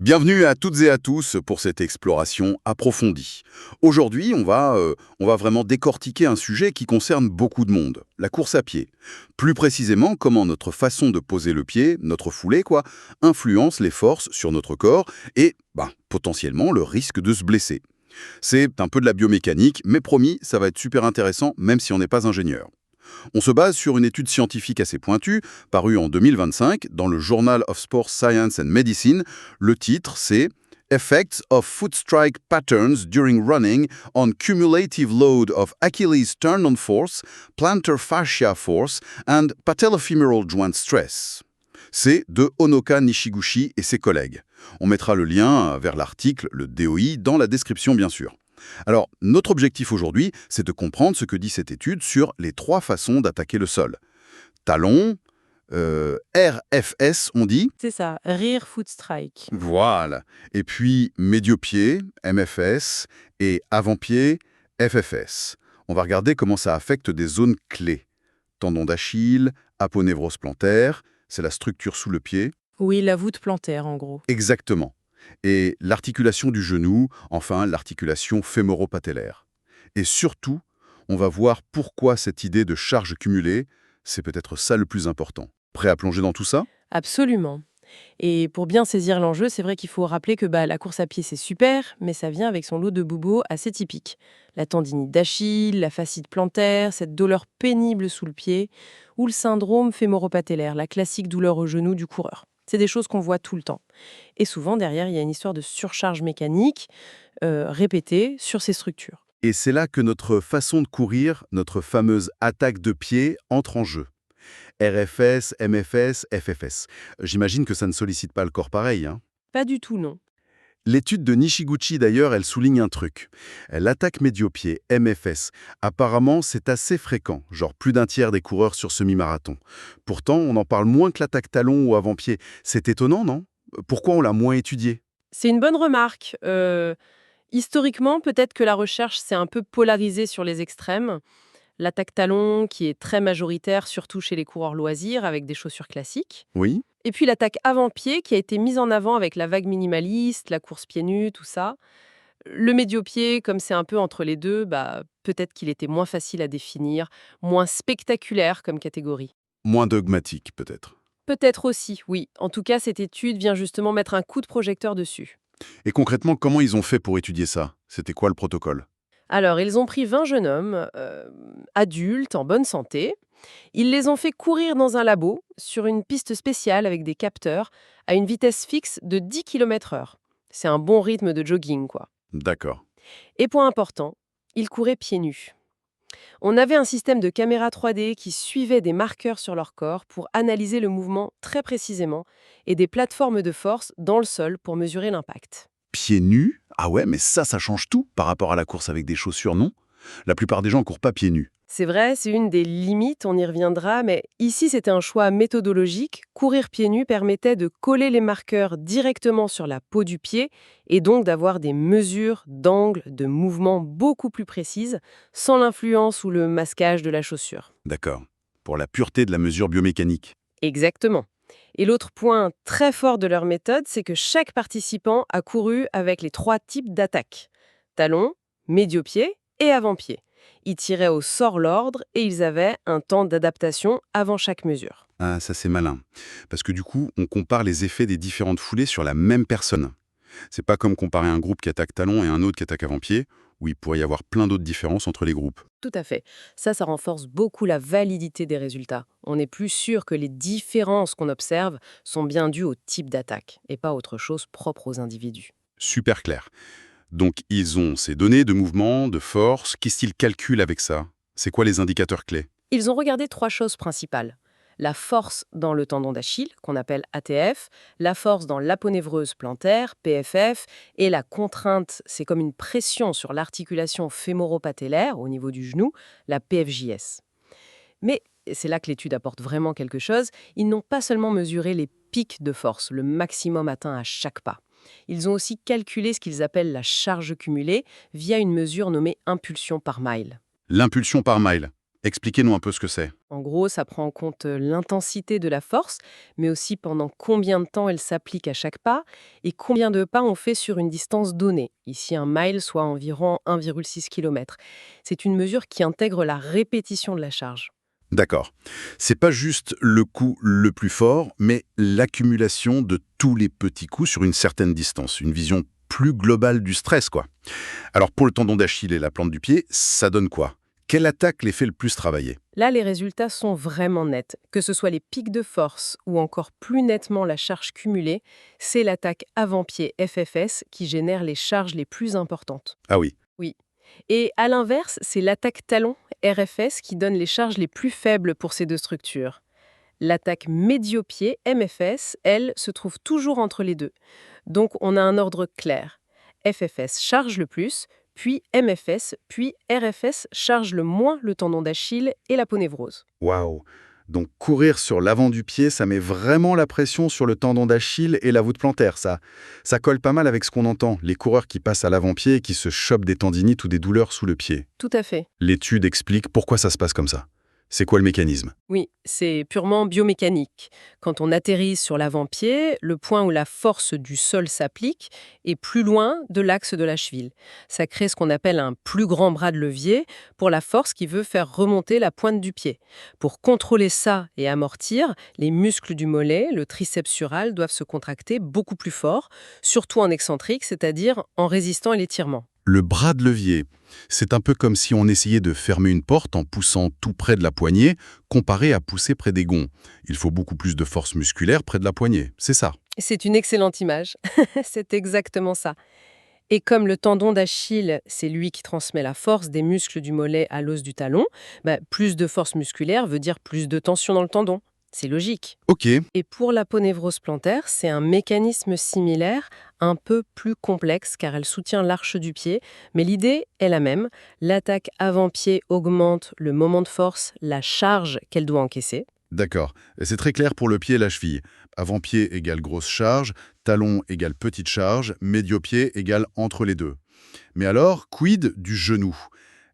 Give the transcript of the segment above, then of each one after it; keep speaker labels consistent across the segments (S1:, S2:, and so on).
S1: Bienvenue à toutes et à tous pour cette exploration approfondie. Aujourd'hui, on va vraiment décortiquer un sujet qui concerne beaucoup de monde, la course à pied. Plus précisément, comment notre façon de poser le pied, notre foulée influence les forces sur notre corps et, potentiellement, le risque de se blesser. C'est un peu de la biomécanique, mais promis, ça va être super intéressant, même si on n'est pas ingénieur. On se base sur une étude scientifique assez pointue, parue en 2025 dans le Journal of Sports Science and Medicine. Le titre, c'est Effects of Foot Strike Patterns During Running on Cumulative Load of Achilles Tendon Force, Plantar Fascia Force and Patellofemoral Joint Stress. C'est de Honoka Nishiguchi et ses collègues. On mettra le lien vers l'article, le DOI, dans la description bien sûr. Alors, notre objectif aujourd'hui, c'est de comprendre ce que dit cette étude sur les 3 façons d'attaquer le sol. Talon, RFS, on dit.
S2: C'est ça, Rear Foot Strike.
S1: Voilà. Et puis, médio-pied, MFS, et avant-pied, FFS. On va regarder comment ça affecte des zones clés. Tendon d'Achille, aponévrose plantaire, c'est la structure sous le pied.
S2: Oui, la voûte plantaire, en gros.
S1: Exactement. Et l'articulation du genou, enfin l'articulation fémoro-patellaire. Et surtout, on va voir pourquoi cette idée de charge cumulée, c'est peut-être ça le plus important. Prêt à plonger dans tout ça?
S2: Absolument. Et pour bien saisir l'enjeu, c'est vrai qu'il faut rappeler que la course à pied, c'est super, mais ça vient avec son lot de bobos assez typiques. La tendinite d'Achille, la fascite plantaire, cette douleur pénible sous le pied, ou le syndrome fémoro-patellaire, la classique douleur au genou du coureur. C'est des choses qu'on voit tout le temps. Et souvent, derrière, il y a une histoire de surcharge mécanique répétée sur ces structures.
S1: Et c'est là que notre façon de courir, notre fameuse attaque de pied, entre en jeu. RFS, MFS, FFS. J'imagine que ça ne sollicite pas le corps pareil, hein?
S2: Pas du tout, non.
S1: L'étude de Nishiguchi, d'ailleurs, elle souligne un truc. L'attaque médio-pied, MFS, apparemment, c'est assez fréquent, genre plus d'un tiers des coureurs sur semi-marathon. Pourtant, on en parle moins que l'attaque talon ou avant-pied. C'est étonnant, non? Pourquoi on l'a moins étudié?
S2: C'est une bonne remarque. Historiquement, peut-être que la recherche s'est un peu polarisée sur les extrêmes. L'attaque talon, qui est très majoritaire, surtout chez les coureurs loisirs, avec des chaussures classiques.
S1: Oui?
S2: Et puis l'attaque avant-pied, qui a été mise en avant avec la vague minimaliste, la course pieds nus, tout ça. Le médio-pied, comme c'est un peu entre les deux, peut-être qu'il était moins facile à définir, moins spectaculaire comme catégorie.
S1: Moins dogmatique, peut-être.
S2: Peut-être aussi, oui. En tout cas, cette étude vient justement mettre un coup de projecteur dessus.
S1: Et concrètement, comment ils ont fait pour étudier ça? C'était quoi le protocole?
S2: Alors, ils ont pris 20 jeunes hommes, adultes, en bonne santé. Ils les ont fait courir dans un labo, sur une piste spéciale avec des capteurs, à une vitesse fixe de 10 km/h. C'est un bon rythme de jogging, quoi.
S1: D'accord.
S2: Et point important, ils couraient pieds nus. On avait un système de caméra 3D qui suivait des marqueurs sur leur corps pour analyser le mouvement très précisément et des plateformes de force dans le sol pour mesurer l'impact.
S1: Pieds nus? Ah ouais, mais ça change tout par rapport à la course avec des chaussures, non? La plupart des gens courent pas pieds nus.
S2: C'est vrai, c'est une des limites, on y reviendra, mais ici c'était un choix méthodologique. Courir pieds nus permettait de coller les marqueurs directement sur la peau du pied et donc d'avoir des mesures d'angle, de mouvement beaucoup plus précises, sans l'influence ou le masquage de la chaussure.
S1: D'accord. Pour la pureté de la mesure biomécanique.
S2: Exactement. Et l'autre point très fort de leur méthode, c'est que chaque participant a couru avec les 3 types d'attaques. Talon, médio-pied et avant-pied. Ils tiraient au sort l'ordre et ils avaient un temps d'adaptation avant chaque mesure.
S1: Ah, ça c'est malin. Parce que du coup, on compare les effets des différentes foulées sur la même personne. C'est pas comme comparer un groupe qui attaque talon et un autre qui attaque avant-pied, où il pourrait y avoir plein d'autres différences entre les groupes.
S2: Tout à fait. Ça renforce beaucoup la validité des résultats. On est plus sûr que les différences qu'on observe sont bien dues au type d'attaque et pas autre chose propre aux individus.
S1: Super clair. Donc ils ont ces données de mouvement, de force. Qu'est-ce qu'ils calculent avec ça? C'est quoi les indicateurs clés?
S2: Ils ont regardé 3 choses principales. La force dans le tendon d'Achille, qu'on appelle ATF, la force dans l'aponévreuse plantaire, PFF, et la contrainte, c'est comme une pression sur l'articulation fémoro-patellaire au niveau du genou, la PFJS. Mais, et c'est là que l'étude apporte vraiment quelque chose, ils n'ont pas seulement mesuré les pics de force, le maximum atteint à chaque pas. Ils ont aussi calculé ce qu'ils appellent la charge cumulée via une mesure nommée impulsion par mile.
S1: L'impulsion par mile. Expliquez-nous un peu ce que c'est.
S2: En gros, ça prend en compte l'intensité de la force, mais aussi pendant combien de temps elle s'applique à chaque pas et combien de pas on fait sur une distance donnée. Ici, un mile, soit environ 1,6 km. C'est une mesure qui intègre la répétition de la charge.
S1: D'accord. C'est pas juste le coup le plus fort, mais l'accumulation de tous les petits coups sur une certaine distance. Une vision plus globale du stress, quoi. Alors pour le tendon d'Achille et la plante du pied, ça donne quoi? Quelle attaque les fait le plus travailler?
S2: Là, les résultats sont vraiment nets. Que ce soit les pics de force ou encore plus nettement la charge cumulée, c'est l'attaque avant-pied FFS qui génère les charges les plus importantes.
S1: Ah oui,
S2: Oui. Et à l'inverse, c'est l'attaque talon RFS qui donne les charges les plus faibles pour ces deux structures. L'attaque médio-pied MFS, elle, se trouve toujours entre les deux. Donc on a un ordre clair. FFS charge le plus, puis MFS, puis RFS charge le moins le tendon d'Achille et la ponévrose.
S1: waouh. Donc courir sur l'avant du pied, ça met vraiment la pression sur le tendon d'Achille et la voûte plantaire. Ça colle pas mal avec ce qu'on entend, les coureurs qui passent à l'avant-pied et qui se chopent des tendinites ou des douleurs sous le pied.
S2: Tout à fait.
S1: L'étude explique pourquoi ça se passe comme ça. C'est quoi le mécanisme?
S2: Oui, c'est purement biomécanique. Quand on atterrit sur l'avant-pied, le point où la force du sol s'applique est plus loin de l'axe de la cheville. Ça crée ce qu'on appelle un plus grand bras de levier pour la force qui veut faire remonter la pointe du pied. Pour contrôler ça et amortir, les muscles du mollet, le triceps sural, doivent se contracter beaucoup plus fort, surtout en excentrique, c'est-à-dire en résistant à l'étirement.
S1: Le bras de levier, c'est un peu comme si on essayait de fermer une porte en poussant tout près de la poignée, comparé à pousser près des gonds. Il faut beaucoup plus de force musculaire près de la poignée, c'est ça.
S2: C'est une excellente image. C'est exactement ça. Et comme le tendon d'Achille, c'est lui qui transmet la force des muscles du mollet à l'os du talon, plus de force musculaire veut dire plus de tension dans le tendon. C'est logique.
S1: Ok,
S2: Et pour la ponévrose plantaire, c'est un mécanisme similaire, un peu plus complexe car elle soutient l'arche du pied, mais l'idée est la même. L'attaque avant-pied augmente le moment de force, la charge qu'elle doit encaisser.
S1: d'accord. Et c'est très clair pour le pied et la cheville. Avant-pied égale grosse charge, talon égale petite charge, médio-pied égale entre les deux. Mais alors, quid du genou?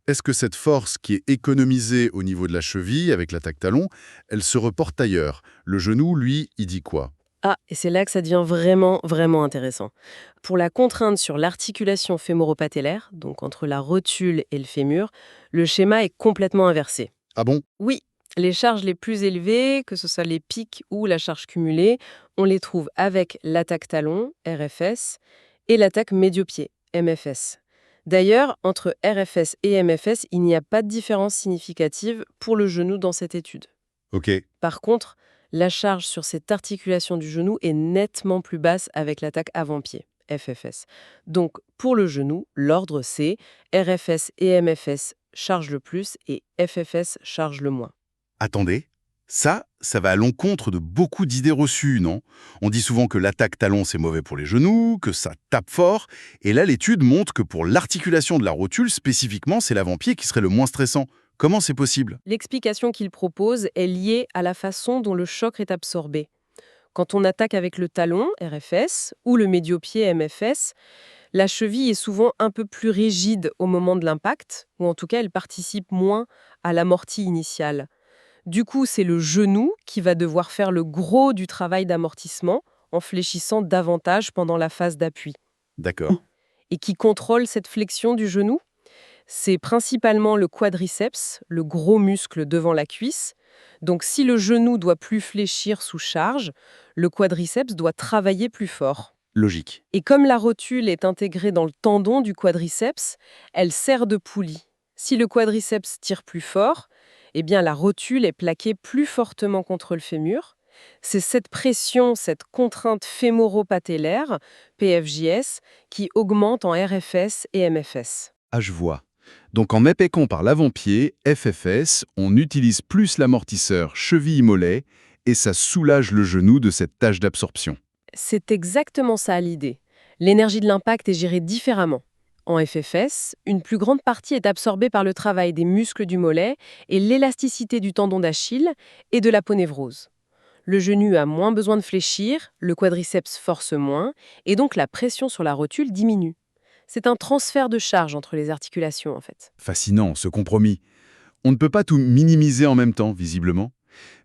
S1: Est-ce que cette force qui est économisée au niveau de la cheville avec l'attaque talon, elle se reporte ailleurs? Le genou, lui, il dit quoi?
S2: Ah, et c'est là que ça devient vraiment, vraiment intéressant. Pour la contrainte sur l'articulation fémoro-patellaire, donc entre la rotule et le fémur, le schéma est complètement inversé.
S1: Ah bon?
S2: Oui, les charges les plus élevées, que ce soit les pics ou la charge cumulée, on les trouve avec l'attaque talon, RFS, et l'attaque médio-pied, MFS. D'ailleurs, entre RFS et MFS, il n'y a pas de différence significative pour le genou dans cette étude.
S1: Ok.
S2: Par contre, la charge sur cette articulation du genou est nettement plus basse avec l'attaque avant-pied, FFS. Donc, pour le genou, l'ordre c'est RFS et MFS chargent le plus et FFS charge le moins.
S1: Attendez, ça va à l'encontre de beaucoup d'idées reçues, non? On dit souvent que l'attaque talon, c'est mauvais pour les genoux, que ça tape fort, et là, l'étude montre que pour l'articulation de la rotule, spécifiquement, c'est l'avant-pied qui serait le moins stressant. Comment c'est possible?
S2: L'explication qu'il propose est liée à la façon dont le choc est absorbé. Quand on attaque avec le talon, RFS, ou le médio-pied, MFS, la cheville est souvent un peu plus rigide au moment de l'impact, ou en tout cas elle participe moins à l'amorti initiale. Du coup, c'est le genou qui va devoir faire le gros du travail d'amortissement en fléchissant davantage pendant la phase d'appui.
S1: D'accord.
S2: Et qui contrôle cette flexion du genou? C'est principalement le quadriceps, le gros muscle devant la cuisse. Donc si le genou doit plus fléchir sous charge, le quadriceps doit travailler plus fort.
S1: Logique.
S2: Et comme la rotule est intégrée dans le tendon du quadriceps, elle sert de poulie. Si le quadriceps tire plus fort, eh bien la rotule est plaquée plus fortement contre le fémur. C'est cette pression, cette contrainte fémoro-patellaire, PFJS, qui augmente en RFS et MFS.
S1: Ah, je vois. Donc en m'épequant par l'avant-pied, FFS, on utilise plus l'amortisseur cheville-mollet et ça soulage le genou de cette tâche d'absorption.
S2: C'est exactement ça l'idée. L'énergie de l'impact est gérée différemment. En FFS, une plus grande partie est absorbée par le travail des muscles du mollet et l'élasticité du tendon d'Achille et de la ponévrose. Le genou a moins besoin de fléchir, le quadriceps force moins, et donc la pression sur la rotule diminue. C'est un transfert de charge entre les articulations en fait.
S1: Fascinant, ce compromis. On ne peut pas tout minimiser en même temps, visiblement.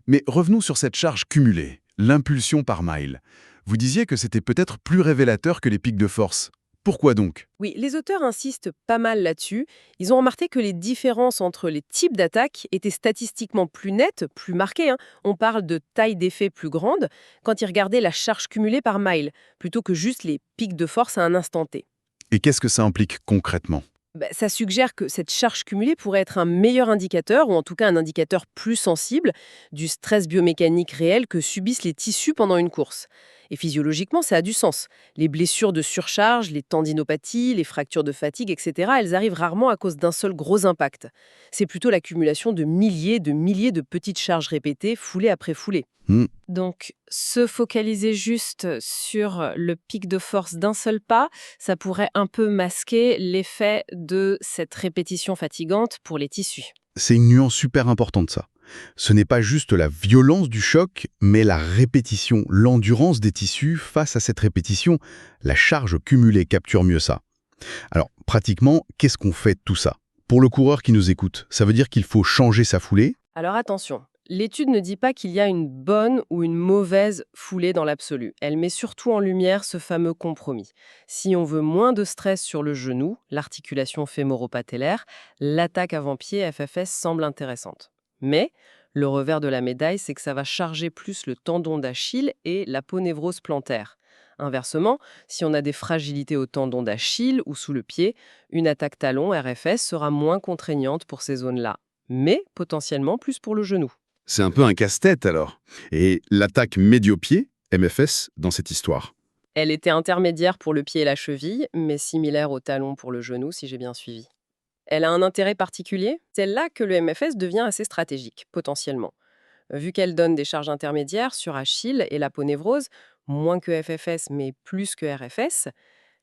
S1: Mais revenons sur cette charge cumulée, l'impulsion par mile. Vous disiez que c'était peut-être plus révélateur que les pics de force. Pourquoi donc?
S2: Oui, les auteurs insistent pas mal là-dessus. Ils ont remarqué que les différences entre les types d'attaques étaient statistiquement plus nettes, plus marquées, hein. On parle de taille d'effet plus grande quand ils regardaient la charge cumulée par mile, plutôt que juste les pics de force à un instant T.
S1: Et qu'est-ce que ça implique concrètement?
S2: Ça suggère que cette charge cumulée pourrait être un meilleur indicateur, ou en tout cas un indicateur plus sensible, du stress biomécanique réel que subissent les tissus pendant une course. Et physiologiquement, ça a du sens. Les blessures de surcharge, les tendinopathies, les fractures de fatigue, etc., elles arrivent rarement à cause d'un seul gros impact. C'est plutôt l'accumulation de milliers de petites charges répétées, foulée après foulée.
S1: Hmm.
S2: Donc, se focaliser juste sur le pic de force d'un seul pas, ça pourrait un peu masquer l'effet de cette répétition fatigante pour les tissus.
S1: C'est une nuance super importante, ça. Ce n'est pas juste la violence du choc, mais la répétition, l'endurance des tissus face à cette répétition. La charge cumulée capture mieux ça. Alors, pratiquement, qu'est-ce qu'on fait de tout ça? Pour le coureur qui nous écoute, ça veut dire qu'il faut changer sa foulée?
S2: Alors attention, l'étude ne dit pas qu'il y a une bonne ou une mauvaise foulée dans l'absolu. Elle met surtout en lumière ce fameux compromis. Si on veut moins de stress sur le genou, l'articulation fémoro-patellaire, l'attaque avant-pied FFS semble intéressante. Mais le revers de la médaille, c'est que ça va charger plus le tendon d'Achille et l'aponévrose plantaire. Inversement, si on a des fragilités au tendon d'Achille ou sous le pied, une attaque talon RFS sera moins contraignante pour ces zones-là, mais potentiellement plus pour le genou.
S1: C'est un peu un casse-tête alors. Et l'attaque médio-pied, MFS, dans cette histoire?
S2: Elle était intermédiaire pour le pied et la cheville, mais similaire au talon pour le genou, si j'ai bien suivi. Elle a un intérêt particulier, c'est là que le MFS devient assez stratégique, potentiellement. Vu qu'elle donne des charges intermédiaires sur Achille et l'aponévrose, moins que FFS mais plus que RFS,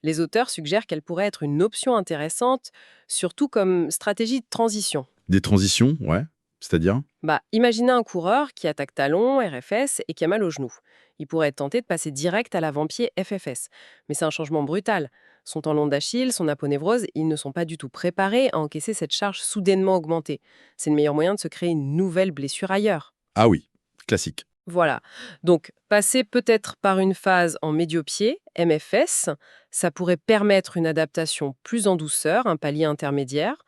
S2: les auteurs suggèrent qu'elle pourrait être une option intéressante, surtout comme stratégie de transition.
S1: Des transitions, ouais. C'est-à-dire?
S2: Imaginez un coureur qui attaque talon, RFS et qui a mal au genou. Il pourrait être tenté de passer direct à l'avant-pied FFS. Mais c'est un changement brutal. Son tendon d'Achille, son aponévrose, ils ne sont pas du tout préparés à encaisser cette charge soudainement augmentée. C'est le meilleur moyen de se créer une nouvelle blessure ailleurs.
S1: Ah oui, classique.
S2: Voilà. Donc, passer peut-être par une phase en médio-pied, MFS, ça pourrait permettre une adaptation plus en douceur, un palier intermédiaire,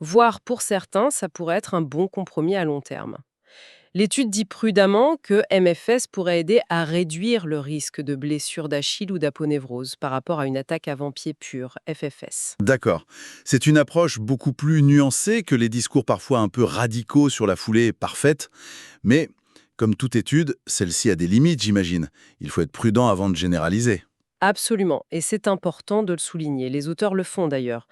S2: voire pour certains, ça pourrait être un bon compromis à long terme. L'étude dit prudemment que MFS pourrait aider à réduire le risque de blessure d'Achille ou d'aponévrose par rapport à une attaque avant-pied pure, FFS.
S1: D'accord. C'est une approche beaucoup plus nuancée que les discours parfois un peu radicaux sur la foulée parfaite. Mais, comme toute étude, celle-ci a des limites, j'imagine. Il faut être prudent avant de généraliser.
S2: Absolument, et c'est important de le souligner. Les auteurs le font d'ailleurs.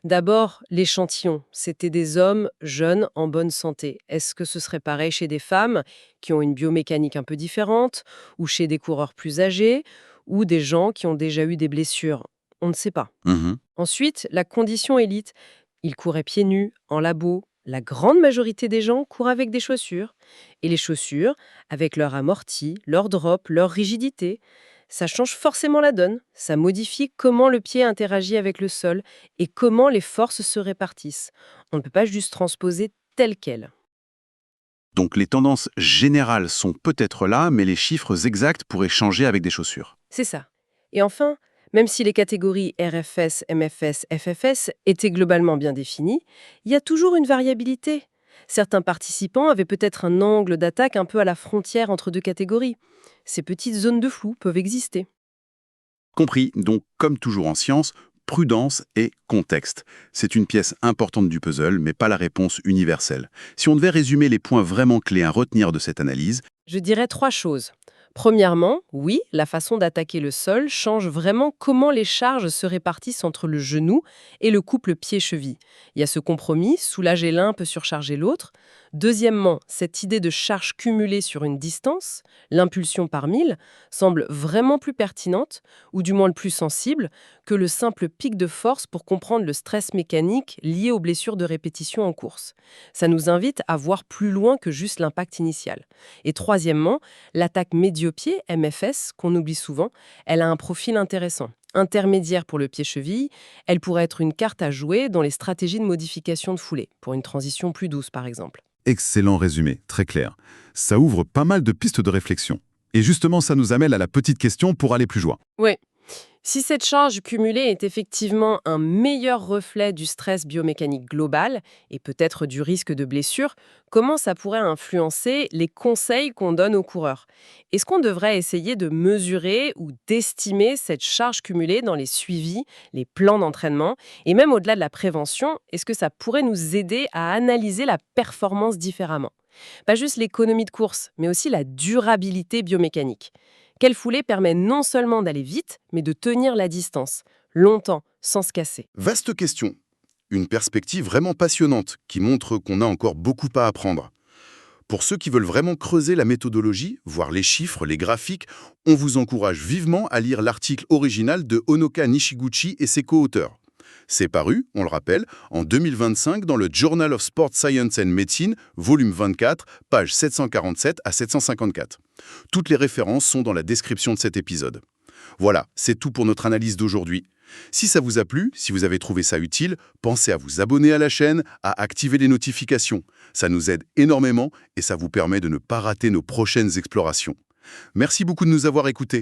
S2: D'abord, l'échantillon. C'était des hommes jeunes en bonne santé. Est-ce que ce serait pareil chez des femmes qui ont une biomécanique un peu différente, ou chez des coureurs plus âgés, ou des gens qui ont déjà eu des blessures? On ne sait pas.
S1: Mhm.
S2: Ensuite, la condition élite. Ils couraient pieds nus, en labo. La grande majorité des gens courent avec des chaussures. Et les chaussures, avec leur amorti, leur drop, leur rigidité, ça change forcément la donne. Ça modifie comment le pied interagit avec le sol et comment les forces se répartissent. On ne peut pas juste transposer tel quel.
S1: Donc les tendances générales sont peut-être là, mais les chiffres exacts pourraient changer avec des chaussures.
S2: C'est ça. Et enfin, même si les catégories RFS, MFS, FFS étaient globalement bien définies, il y a toujours une variabilité. Certains participants avaient peut-être un angle d'attaque un peu à la frontière entre deux catégories. Ces petites zones de flou peuvent exister.
S1: Compris, donc comme toujours en science, prudence et contexte. C'est une pièce importante du puzzle, mais pas la réponse universelle. Si on devait résumer les points vraiment clés à retenir de cette analyse,
S2: Je dirais 3 choses. Premièrement, oui, la façon d'attaquer le sol change vraiment comment les charges se répartissent entre le genou et le couple pied-cheville. Il y a ce compromis, soulager l'un peut surcharger l'autre. Deuxièmement, cette idée de charge cumulée sur une distance, l'impulsion par mille, semble vraiment plus pertinente, ou du moins le plus sensible, que le simple pic de force pour comprendre le stress mécanique lié aux blessures de répétition en course. Ça nous invite à voir plus loin que juste l'impact initial. Et troisièmement, l'attaque médio-pied, MFS, qu'on oublie souvent, elle a un profil intéressant. intermédiaire pour le pied-cheville, elle pourrait être une carte à jouer dans les stratégies de modification de foulée, pour une transition plus douce par exemple.
S3: Excellent résumé, très clair. Ça ouvre pas mal de pistes de réflexion. Et justement, ça nous amène à la petite question pour aller plus loin.
S2: Oui. Si cette charge cumulée est effectivement un meilleur reflet du stress biomécanique global et peut-être du risque de blessure, comment ça pourrait influencer les conseils qu'on donne aux coureurs? Est-ce qu'on devrait essayer de mesurer ou d'estimer cette charge cumulée dans les suivis, les plans d'entraînement et même au-delà de la prévention, est-ce que ça pourrait nous aider à analyser la performance différemment? Pas juste l'économie de course, mais aussi la durabilité biomécanique. Quelle foulée permet non seulement d'aller vite, mais de tenir la distance, longtemps, sans se casser.
S1: Vaste question. Une perspective vraiment passionnante qui montre qu'on a encore beaucoup à apprendre. Pour ceux qui veulent vraiment creuser la méthodologie, voir les chiffres, les graphiques, on vous encourage vivement à lire l'article original de Honoka Nishiguchi et ses co-auteurs. C'est paru, on le rappelle, en 2025 dans le Journal of Sport Science and Medicine, volume 24, pages 747 à 754. Toutes les références sont dans la description de cet épisode. Voilà, c'est tout pour notre analyse d'aujourd'hui. Si ça vous a plu, si vous avez trouvé ça utile, pensez à vous abonner à la chaîne, à activer les notifications. Ça nous aide énormément et ça vous permet de ne pas rater nos prochaines explorations. Merci beaucoup de nous avoir écoutés.